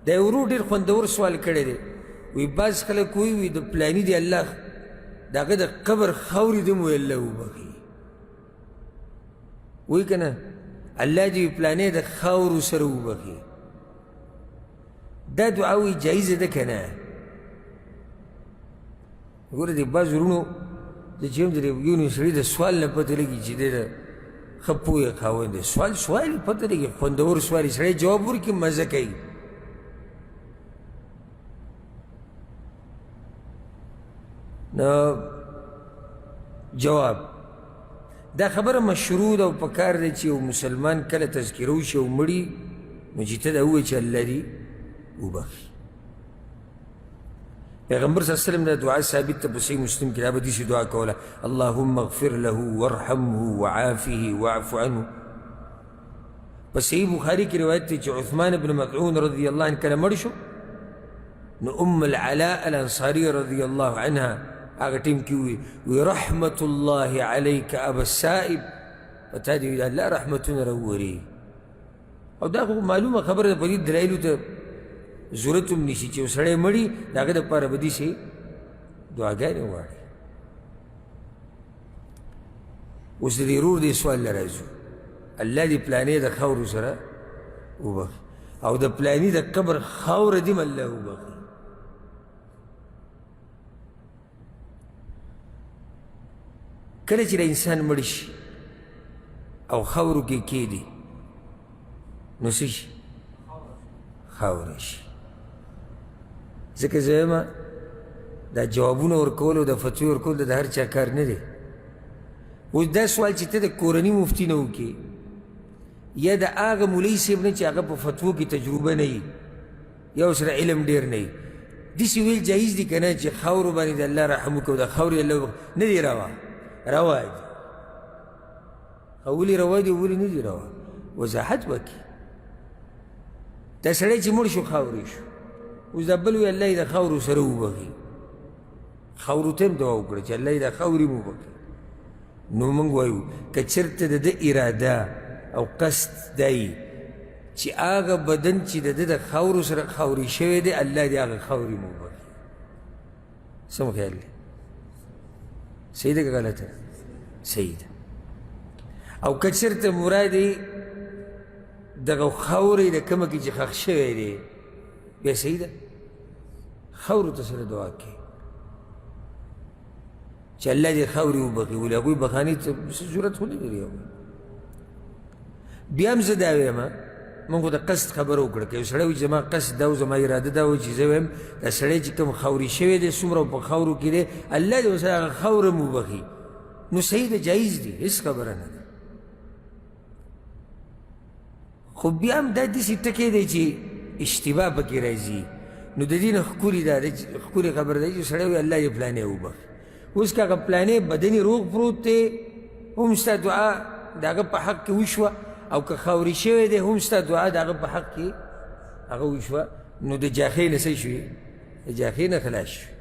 دا یو ورور ډېر خوندور سوال کړی دی وی بعض خلک وی د پلاني دی الله د هغه د قبر خاورې دې مو الله وبخي وی که نه الله دې پلانې د خاورو سره وبخي دا دعا وی جایزه ده که نه ګوره د بعض وروڼو زه چې هم د یو نیم سړي د سوال نه پته لګي چې دی د ښه پوهه خاوند دی سوال یې پته لګي خوندور سوال یې سړی جواب ورکړي مزه کوي نو جواب دا خبره مشروع ده او پکار دی چې یو مسلمان کله تذکره وشي او مړي نو چې ته دا ووایې چې الله دې وبخي پیغمبر صلی اللہ علیہ وسلم دا دعا ثابت تا بصحیح مسلم کی دا بدیسی دعا کولا اللہم اغفر له وارحمه وعافه واعف عنه بصحیح بخاری کی روایت تی چی عثمان بن مطعون رضی اللہ عنہ کلا مرشو نو العلاء الانصاری رضی اللہ عنہ آگا ٹیم کی ہوئی رحمت اللہ علیک ابا السائب فتا دی اللہ رحمتون روری او دا معلومه خبر دا پدید دلائلو تا ضرورت هم نشي چې یو سړی مړي د هغه دپاره به داسې دعاګانې وغواړي اوس د دې ورور دې سوال له راځو الله دې پلانې د خاورو سره وبخي او د پلاني د قبر خاوره دې م الله وبخي کله چې د انسان مړ شي او خاورو کې کېږدي نو څه شي خاوره شي ځکه زه یم دا جوابونه ورکول او د فتوې ورکول د هر چا کار نه دی اوس دا سوال چې ته د کورني مفتي نه وکړې یا د هغه مولوي صاحب نه چې هغه په فتوو کې تجربه نه وي یا ورسره علم ډېر نه وي داسې ویل جایز دي که نه چې خاورو باندې د الله رحم وکړو د خاورې الله نه دی روا روا دي ولې روا دي ولې نه دي روا وضاحت وکړي دا سړی چې مړ شو خاورې شو اوس دا بل وی الله یې د خاورو سره وبخي خاورو ته هم دعا وکړه چې الله یې د خاورې م وبخي نو موږ وایو که چېرته د ده اراده او قصد دی چې هغه بدن چې د ده د خاورو سره خاورې شوی دی الله دې هغه خاورې م وبخي څه مو خیال دی صحیح ده که غلطه صحیح ده او که چېرته مراد یې دغه خاورې د کومه کې چې ښخ شوی دی بیا صحیح ده خاورو ته سره دعا کوي چې الله دې خاورې وبخي ولې هغوی بخانې ته ضرورت خو نه لري بیا هم زه دا ویم موږ خو د قصد خبره وکړه که یو سړی وایي زما قصد دا و زما اراده دا وایي چې زه وایم دا سړی چې کوم خاورې شوی دی څومره په خاورو کې دی الله دې ورسره هغه خاوره م وبخي نو صحیح ده جایز دی هېڅ خبره نه ده خو بیا هم دا داسې ټکی دی چې اشتباه پکې راځي نو د دې نه ښکلې خبره دی چې سړی وایي الله دې پلانې وبخي اوس که هغه پلانې بدني روغ پروت دی هم ستا دعا د هغه په حق کې وشوه او که خاورې شوی دی هم ستا دعا د هغه په حق کې هغه وشوه نو د جاخۍ نه څه شوې د جاخۍ نه خلاص شوې